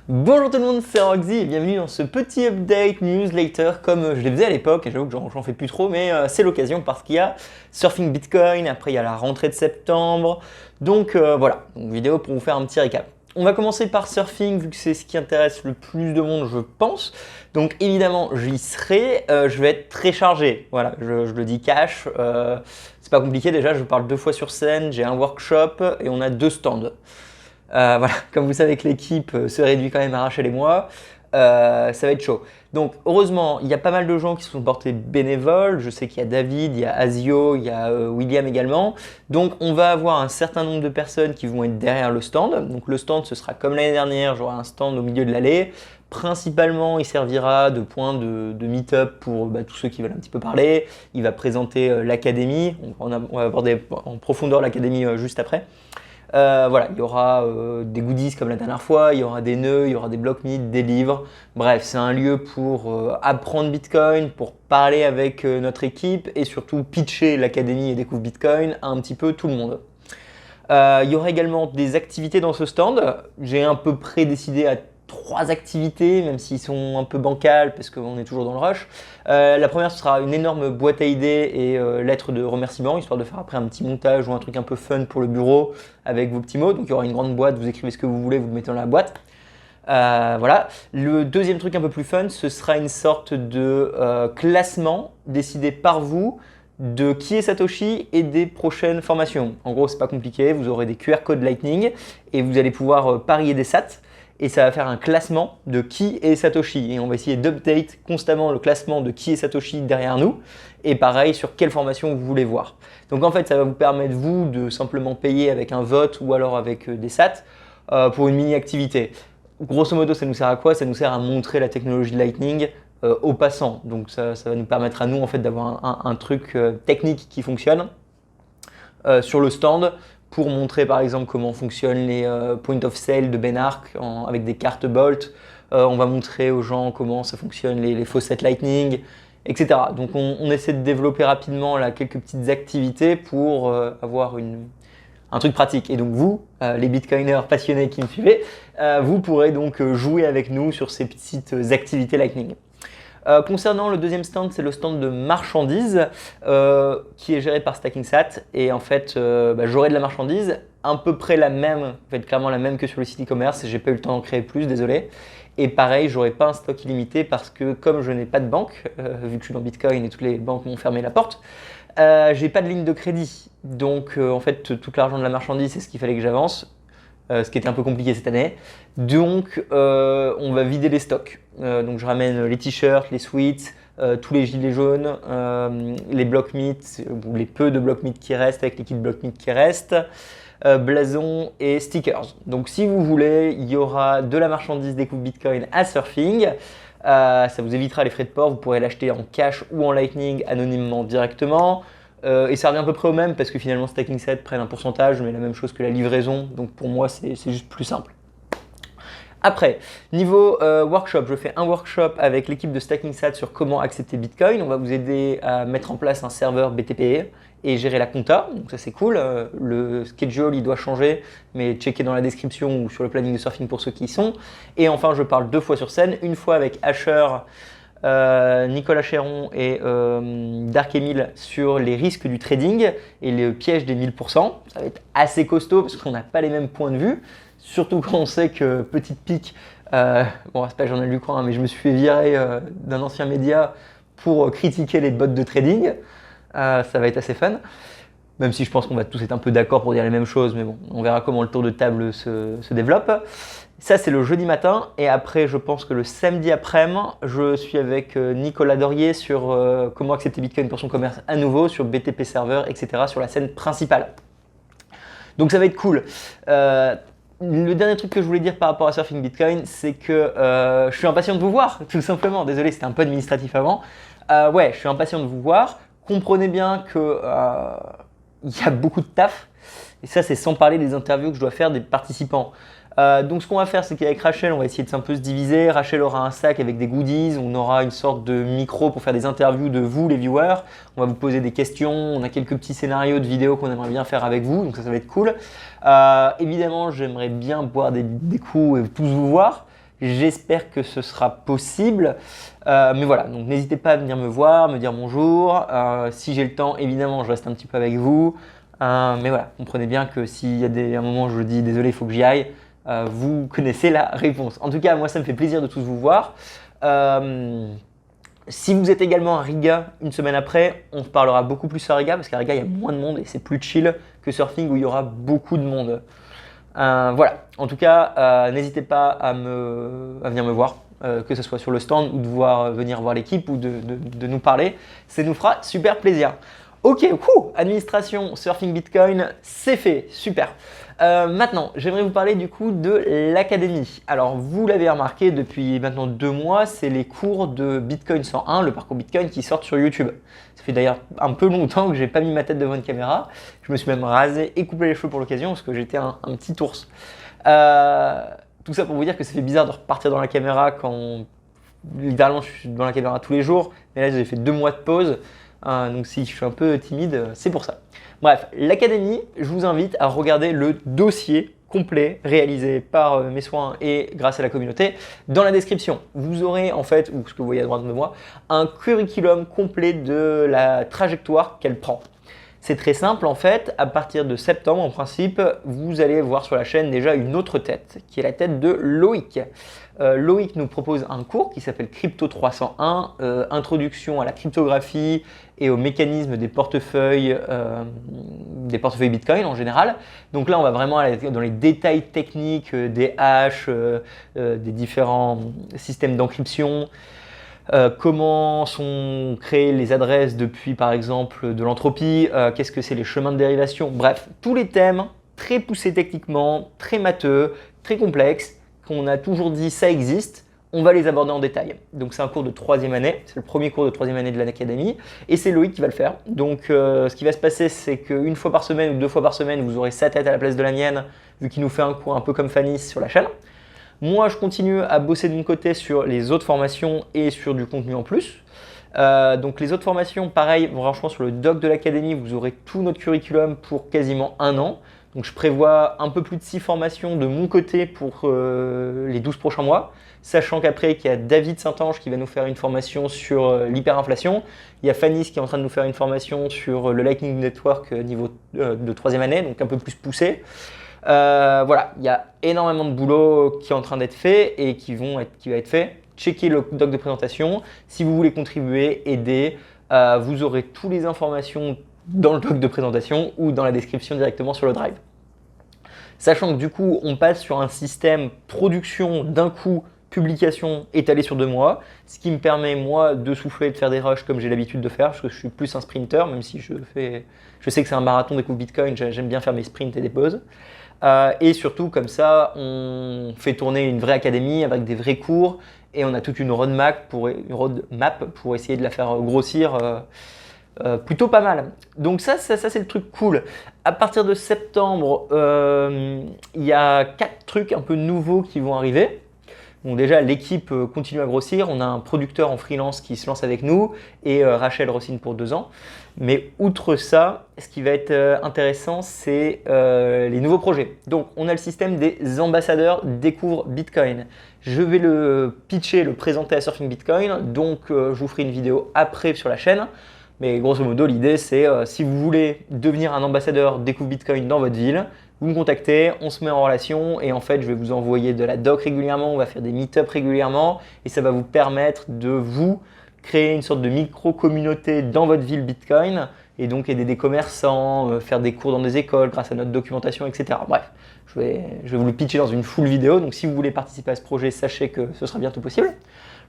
Bonjour tout le monde, c'est Roxy et bienvenue dans ce petit update newsletter comme je les faisais à l'époque, et j'avoue que j'en fais plus trop, mais c'est l'occasion parce qu'il y a Surfing Bitcoin, après il y a la rentrée de septembre, donc voilà, donc vidéo pour vous faire un petit récap. On va commencer par Surfing vu que c'est ce qui intéresse le plus de monde je pense, donc évidemment j'y serai, je vais être très chargé, voilà, je le dis cash, c'est pas compliqué déjà, je parle 2 fois sur scène, j'ai un workshop et on a 2 stands. Voilà, comme vous savez que l'équipe se réduit quand même à arracher les mois, ça va être chaud. Donc heureusement, il y a pas mal de gens qui se sont portés bénévoles. Je sais qu'il y a David, il y a Azio, il y a William également. Donc on va avoir un certain nombre de personnes qui vont être derrière le stand. Donc le stand, ce sera comme l'année dernière, j'aurai un stand au milieu de l'allée. Principalement, il servira de point de meet-up pour tous ceux qui veulent un petit peu parler. Il va présenter l'académie. On va aborder en profondeur l'académie juste après. Voilà, il y aura des goodies comme la dernière fois, il y aura des nœuds, il y aura des blocs meet, des livres. Bref, c'est un lieu pour apprendre Bitcoin, pour parler avec notre équipe et surtout pitcher l'académie et découvre Bitcoin à un petit peu tout le monde. Il y aura également des activités dans ce stand. J'ai à peu près décidé à 3 activités, même s'ils sont un peu bancales parce qu'on est toujours dans le rush. La première, ce sera une énorme boîte à idées et lettres de remerciement, histoire de faire après un petit montage ou un truc un peu fun pour le bureau avec vos petits mots. Donc il y aura une grande boîte, vous écrivez ce que vous voulez, vous le mettez dans la boîte. Voilà. Le deuxième truc un peu plus fun, ce sera une sorte de classement décidé par vous de qui est Satoshi et des prochaines formations. En gros, c'est pas compliqué, vous aurez des QR codes Lightning et vous allez pouvoir parier des sats. Et ça va faire un classement de qui est Satoshi. Et on va essayer d'update constamment le classement de qui est Satoshi derrière nous. Et pareil, sur quelle formation vous voulez voir. Donc en fait, ça va vous permettre, vous, de simplement payer avec un vote ou alors avec des sats pour une mini-activité. Grosso modo, ça nous sert à quoi? Ça nous sert à montrer la technologie Lightning aux passants. Donc ça va nous permettre à nous en fait, d'avoir un truc technique qui fonctionne sur le stand, pour montrer par exemple comment fonctionnent les point of sale de Benark avec des cartes Bolt. On va montrer aux gens comment ça fonctionne les faucets Lightning, etc. Donc on essaie de développer rapidement là, quelques petites activités pour avoir un truc pratique. Et donc vous, les bitcoiners passionnés qui me suivez, vous pourrez donc jouer avec nous sur ces petites activités Lightning. Concernant le deuxième stand, c'est le stand de marchandises qui est géré par StackingSat. Et en fait, j'aurai de la marchandise à peu près la même, en fait, clairement la même que sur le site e-commerce. J'ai pas eu le temps d'en créer plus, désolé. Et pareil, j'aurai pas un stock illimité parce que comme je n'ai pas de banque, vu que je suis dans Bitcoin et toutes les banques m'ont fermé la porte, j'ai pas de ligne de crédit. Donc en fait, tout l'argent de la marchandise, c'est ce qu'il fallait que j'avance. Ce qui était un peu compliqué cette année. Donc on va vider les stocks. Donc je ramène les t-shirts, les sweats, tous les gilets jaunes, les block meat, ou les peu de block meat qui restent avec les kits block meat qui restent, blasons et stickers. Donc si vous voulez, il y aura de la marchandise découvre Bitcoin à Surfing. Ça vous évitera les frais de port, vous pourrez l'acheter en cash ou en Lightning anonymement directement. Et ça revient à peu près au même parce que finalement StackingSat prennent un pourcentage, mais la même chose que la livraison. Donc pour moi, c'est juste plus simple. Après, niveau workshop, je fais un workshop avec l'équipe de StackingSat sur comment accepter Bitcoin. On va vous aider à mettre en place un serveur BTP et gérer la compta. Donc ça c'est cool. Le schedule il doit changer, mais checkez dans la description ou sur le planning de Surfing pour ceux qui y sont. Et enfin, je parle 2 fois sur scène, une fois avec Asher, Nicolas Chéron et Dark Emile sur les risques du trading et le piège des 1000%. Ça va être assez costaud parce qu'on n'a pas les mêmes points de vue, surtout quand on sait que petite pique, bon c'est pas j'en ai lu quoi, hein, mais je me suis fait virer d'un ancien média pour critiquer les bots de trading. Ça va être assez fun. Même si je pense qu'on va tous être un peu d'accord pour dire les mêmes choses, mais bon, on verra comment le tour de table se développe. Ça, c'est le jeudi matin. Et après, je pense que le samedi après-midi, je suis avec Nicolas Dorier sur comment accepter Bitcoin pour son commerce à nouveau, sur BTP Server, etc., sur la scène principale. Donc ça va être cool. Le dernier truc que je voulais dire par rapport à Surfing Bitcoin, c'est que je suis impatient de vous voir, tout simplement. Désolé, c'était un peu administratif avant. Ouais, je suis impatient de vous voir. Comprenez bien que il y a beaucoup de taf. Et ça, c'est sans parler des interviews que je dois faire des participants. Donc ce qu'on va faire, c'est qu'avec Rachel, on va essayer de un peu se diviser. Rachel aura un sac avec des goodies, on aura une sorte de micro pour faire des interviews de vous, les viewers. On va vous poser des questions, on a quelques petits scénarios de vidéos qu'on aimerait bien faire avec vous, donc ça va être cool. Évidemment, j'aimerais bien boire des coups et tous vous voir. J'espère que ce sera possible. Mais voilà, donc n'hésitez pas à venir me voir, me dire bonjour. Si j'ai le temps, évidemment, je reste un petit peu avec vous. Mais voilà, comprenez bien que s'il y a un moment où je vous dis désolé, il faut que j'y aille, vous connaissez la réponse. En tout cas, moi, ça me fait plaisir de tous vous voir. Si vous êtes également à Riga une semaine après, on parlera beaucoup plus à Riga parce qu'à Riga il y a moins de monde et c'est plus chill que Surfing où il y aura beaucoup de monde. Voilà, en tout cas, n'hésitez pas à venir me voir, que ce soit sur le stand ou de venir voir l'équipe ou de nous parler. Ça nous fera super plaisir. Ok, administration Surfing Bitcoin, c'est fait, super. Maintenant, j'aimerais vous parler du coup de l'académie. Alors, vous l'avez remarqué depuis maintenant 2 mois, c'est les cours de Bitcoin 101, le parcours Bitcoin qui sortent sur YouTube. Ça fait d'ailleurs un peu longtemps que j'ai pas mis ma tête devant une caméra. Je me suis même rasé et coupé les cheveux pour l'occasion parce que j'étais un petit ours. Tout ça pour vous dire que ça fait bizarre de repartir dans la caméra quand littéralement je suis devant la caméra tous les jours. Mais là, j'ai fait 2 mois de pause. Donc si je suis un peu timide, c'est pour ça. Bref, l'académie, je vous invite à regarder le dossier complet réalisé par mes soins et grâce à la communauté. Dans la description, vous aurez en fait, ou ce que vous voyez à droite de moi, un curriculum complet de la trajectoire qu'elle prend. C'est très simple en fait, à partir de septembre en principe, vous allez voir sur la chaîne déjà une autre tête, qui est la tête de Loïc. Loïc nous propose un cours qui s'appelle Crypto 301, introduction à la cryptographie et au mécanisme des portefeuilles Bitcoin en général. Donc là, on va vraiment aller dans les détails techniques des hashes, des différents systèmes d'encryption. Comment sont créées les adresses depuis par exemple de l'entropie, qu'est-ce que c'est les chemins de dérivation, bref, tous les thèmes très poussés techniquement, très matheux, très complexes, qu'on a toujours dit ça existe, on va les aborder en détail. Donc c'est un cours de 3e année, c'est le premier cours de 3e année de l'académie et c'est Loïc qui va le faire. Donc ce qui va se passer c'est qu'une fois par semaine ou 2 fois par semaine vous aurez sa tête à la place de la mienne vu qu'il nous fait un cours un peu comme Fanny sur la chaîne. Moi, je continue à bosser de mon côté sur les autres formations et sur du contenu en plus. Donc les autres formations, pareil, franchement sur le doc de l'académie, vous aurez tout notre curriculum pour quasiment 1 an. Donc je prévois un peu plus de 6 formations de mon côté pour les 12 prochains mois, sachant qu'après qu'il y a David Saint-Ange qui va nous faire une formation sur l'hyperinflation, il y a Fanny qui est en train de nous faire une formation sur le Lightning Network niveau de 3e année, donc un peu plus poussé. Voilà, il y a énormément de boulot qui est en train d'être fait et qui va être fait. Checkez le doc de présentation. Si vous voulez contribuer, aider, vous aurez toutes les informations dans le doc de présentation ou dans la description directement sur le Drive. Sachant que du coup, on passe sur un système production d'un coup, publication étalée sur 2 mois, ce qui me permet moi de souffler, de faire des rushs comme j'ai l'habitude de faire, parce que je suis plus un sprinter, même si je sais que c'est un marathon des coups Bitcoin, j'aime bien faire mes sprints et des pauses. Et surtout, comme ça, on fait tourner une vraie académie avec des vrais cours et on a toute une roadmap pour essayer de la faire grossir plutôt pas mal. Donc ça c'est le truc cool. À partir de septembre, il y a 4 trucs un peu nouveaux qui vont arriver. Bon, déjà, l'équipe continue à grossir. On a un producteur en freelance qui se lance avec nous et Rachel re-signe pour 2 ans. Mais outre ça, ce qui va être intéressant, c'est les nouveaux projets. Donc, on a le système des ambassadeurs Découvre Bitcoin. Je vais le pitcher, le présenter à Surfing Bitcoin. Donc, je vous ferai une vidéo après sur la chaîne. Mais grosso modo, l'idée, c'est si vous voulez devenir un ambassadeur Découvre Bitcoin dans votre ville, vous me contactez, on se met en relation et en fait, je vais vous envoyer de la doc régulièrement, on va faire des meet-up régulièrement et ça va vous permettre de vous créer une sorte de micro-communauté dans votre ville Bitcoin et donc aider des commerçants, faire des cours dans des écoles grâce à notre documentation, etc. Bref, je vais vous le pitcher dans une full vidéo. Donc si vous voulez participer à ce projet, sachez que ce sera bientôt possible.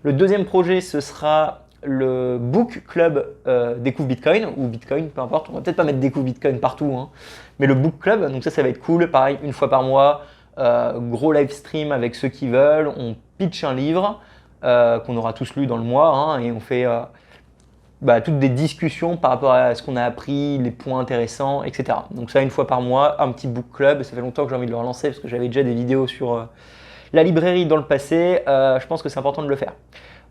Le deuxième projet, ce sera le Book Club Découvre Bitcoin ou Bitcoin, peu importe. On va peut-être pas mettre Découvre Bitcoin partout, hein, mais le Book Club, donc ça va être cool. Pareil, une fois par mois, gros live stream avec ceux qui veulent. On pitch un livre qu'on aura tous lu dans le mois hein, et on fait toutes des discussions par rapport à ce qu'on a appris, les points intéressants, etc. Donc ça, une fois par mois, un petit book club. Ça fait longtemps que j'ai envie de le relancer parce que j'avais déjà des vidéos sur la librairie dans le passé. Je pense que c'est important de le faire.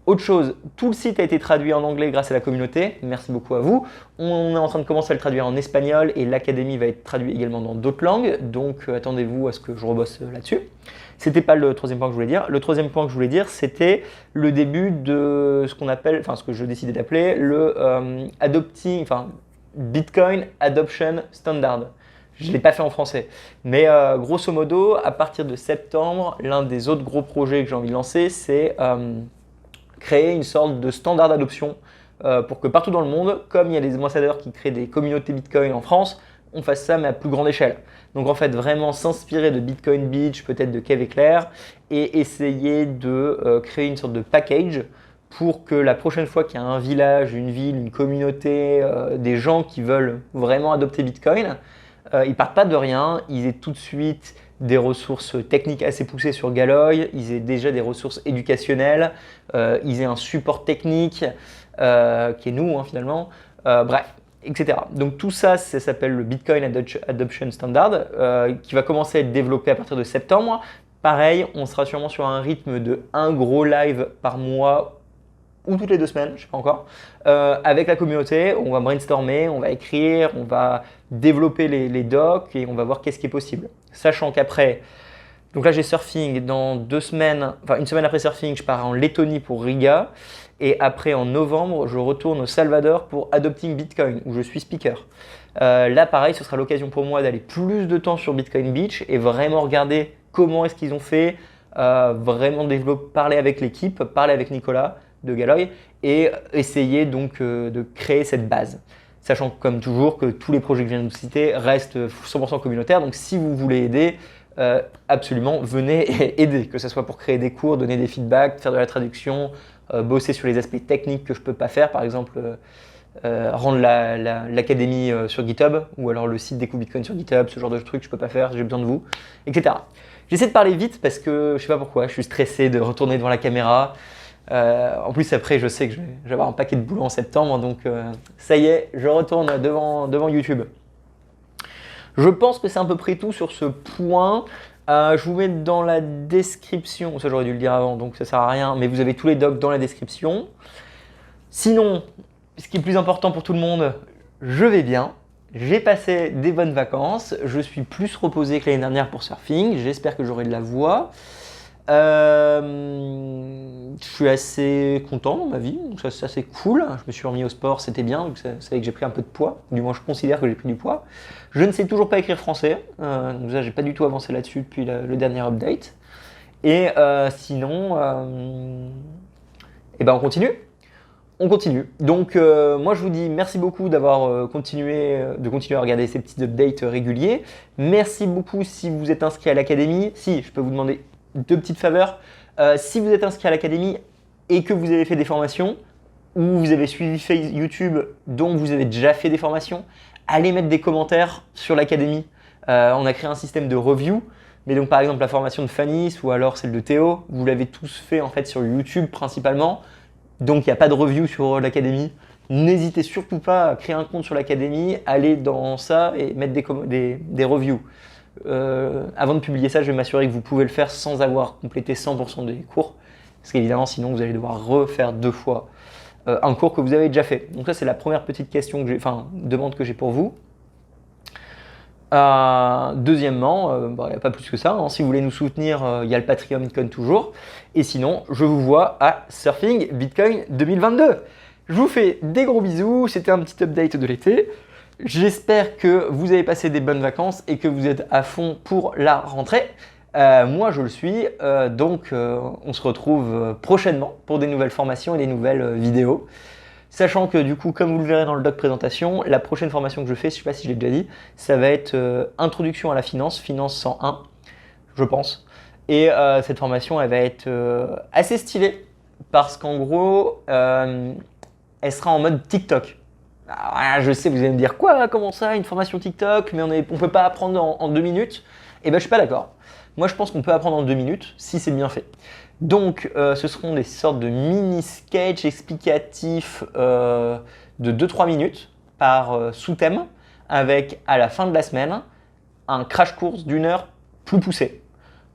Autre chose, tout le site a été traduit en anglais grâce à la communauté. Merci beaucoup à vous. On est en train de commencer à le traduire en espagnol et l'académie va être traduite également dans d'autres langues. Donc attendez-vous à ce que je rebosse là-dessus. C'était pas le troisième point que je voulais dire. Le troisième point que je voulais dire, c'était le début de ce qu'on appelle, enfin ce que je décidais d'appeler le Bitcoin Adoption Standard. Je ne l'ai pas fait en français. Mais grosso modo, à partir de septembre, l'un des autres gros projets que j'ai envie de lancer, c'est créer une sorte de standard d'adoption pour que partout dans le monde, comme il y a des ambassadeurs qui créent des communautés Bitcoin en France, on fasse ça mais à plus grande échelle. Donc en fait, vraiment s'inspirer de Bitcoin Beach, peut-être de Kev Éclair, et essayer de créer une sorte de package pour que la prochaine fois qu'il y a un village, une ville, une communauté, des gens qui veulent vraiment adopter Bitcoin, ils partent pas de rien, ils aient tout de suite des ressources techniques assez poussées sur Galoy, ils aient déjà des ressources éducationnelles, ils aient un support technique qui est nous finalement, bref, etc. Donc tout ça, ça s'appelle le Bitcoin Adoption Standard qui va commencer à être développé à partir de septembre. Pareil, on sera sûrement sur un rythme de un gros live par mois ou toutes les 2 semaines, je ne sais pas encore, avec la communauté. On va brainstormer, on va écrire, on va développer les docs et on va voir qu'est-ce qui est possible. Sachant qu'après, donc là j'ai surfing dans 2 semaines, enfin une semaine après surfing, je pars en Lettonie pour Riga. Et après en novembre, je retourne au Salvador pour Adopting Bitcoin, où je suis speaker. Là pareil, ce sera l'occasion pour moi d'aller plus de temps sur Bitcoin Beach et vraiment regarder comment est-ce qu'ils ont fait, vraiment parler avec l'équipe, parler avec Nicolas de Galoy et essayer donc de créer cette base. Sachant comme toujours que tous les projets que je viens de vous citer restent 100% communautaires, donc si vous voulez aider, absolument venez et aider, que ce soit pour créer des cours, donner des feedbacks, faire de la traduction, bosser sur les aspects techniques que je ne peux pas faire, par exemple rendre l'académie sur GitHub ou alors le site des coups Bitcoin sur GitHub, ce genre de trucs je ne peux pas faire, j'ai besoin de vous, etc. J'essaie de parler vite parce que je ne sais pas pourquoi, je suis stressé de retourner devant la caméra. En plus après je sais que je vais avoir un paquet de boulot en septembre, donc ça y est, je retourne devant YouTube. Je pense que c'est à peu près tout sur ce point. Je vous mets dans la description, ça j'aurais dû le dire avant donc ça sert à rien, mais vous avez tous les docs dans la description. Sinon, ce qui est le plus important pour tout le monde, je vais bien. J'ai passé des bonnes vacances, je suis plus reposé que l'année dernière pour surfing, j'espère que j'aurai de la voix. Je suis assez content dans ma vie, donc ça c'est cool. Je me suis remis au sport, c'était bien, donc ça fait que j'ai pris un peu de poids, du moins je considère que j'ai pris du poids. Je ne sais toujours pas écrire français, donc ça j'ai pas du tout avancé là-dessus depuis le dernier update. Et sinon, on continue. On continue. Donc moi je vous dis merci beaucoup d'avoir continué à regarder ces petits updates réguliers. Merci beaucoup si vous êtes inscrit à l'académie. Si, je peux vous demander 2 petites faveurs. Si vous êtes inscrit à l'académie et que vous avez fait des formations ou vous avez suivi YouTube dont vous avez déjà fait des formations, allez mettre des commentaires sur l'académie. On a créé un système de review, mais donc par exemple la formation de Fanis ou alors celle de Théo, vous l'avez tous fait en fait sur YouTube principalement. Donc il n'y a pas de review sur l'académie. N'hésitez surtout pas à créer un compte sur l'académie, aller dans ça et mettre des reviews. Avant de publier ça, je vais m'assurer que vous pouvez le faire sans avoir complété 100% des cours. Parce qu'évidemment, sinon, vous allez devoir refaire 2 fois un cours que vous avez déjà fait. Donc ça, c'est la première petite question demande que j'ai pour vous. Deuxièmement, il n'y a pas plus que ça. Si vous voulez nous soutenir, il y a le Patreon Bitcoin toujours. Et sinon, je vous vois à Surfing Bitcoin 2022. Je vous fais des gros bisous. C'était un petit update de l'été. J'espère que vous avez passé des bonnes vacances et que vous êtes à fond pour la rentrée. Moi, je le suis. Donc, on se retrouve prochainement pour des nouvelles formations et des nouvelles vidéos. Sachant que du coup, comme vous le verrez dans le doc présentation, la prochaine formation que je fais, je ne sais pas si je l'ai déjà dit, ça va être Introduction à la finance, finance 101, je pense. Et cette formation, elle va être assez stylée parce qu'en gros, elle sera en mode TikTok. Alors, je sais, vous allez me dire quoi, comment ça, une formation TikTok, mais on ne peut pas apprendre en 2 minutes. Eh bien, je ne suis pas d'accord. Moi, je pense qu'on peut apprendre en 2 minutes si c'est bien fait. Donc, ce seront des sortes de mini-sketchs explicatifs de 2-3 minutes par sous-thème, avec à la fin de la semaine un crash course d'1 heure plus poussé.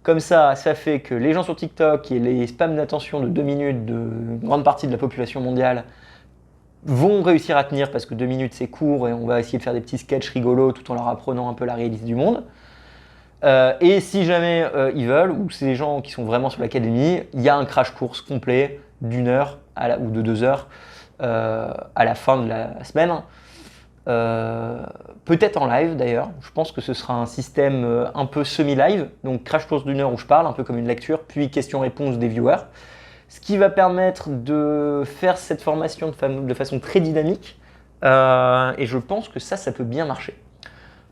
Comme ça fait que les gens sur TikTok et les spams d'attention de 2 minutes de grande partie de la population mondiale vont réussir à tenir parce que 2 minutes c'est court et on va essayer de faire des petits sketchs rigolos tout en leur apprenant un peu la réalité du monde. Et si jamais ils veulent, ou c'est des gens qui sont vraiment sur l'académie, il y a un crash course complet d'une heure ou de 2 heures à la fin de la semaine. Peut-être en live d'ailleurs, je pense que ce sera un système un peu semi-live, donc crash course d'une heure où je parle, un peu comme une lecture, puis questions-réponses des viewers, ce qui va permettre de faire cette formation de façon très dynamique, et je pense que ça peut bien marcher.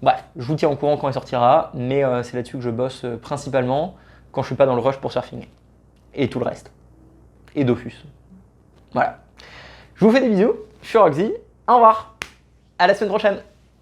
Bref, je vous tiens au courant quand il sortira, mais c'est là-dessus que je bosse principalement quand je suis pas dans le rush pour surfing. Et tout le reste. Et Dofus. Voilà. Je vous fais des bisous, je suis Roxy, au revoir, à la semaine prochaine.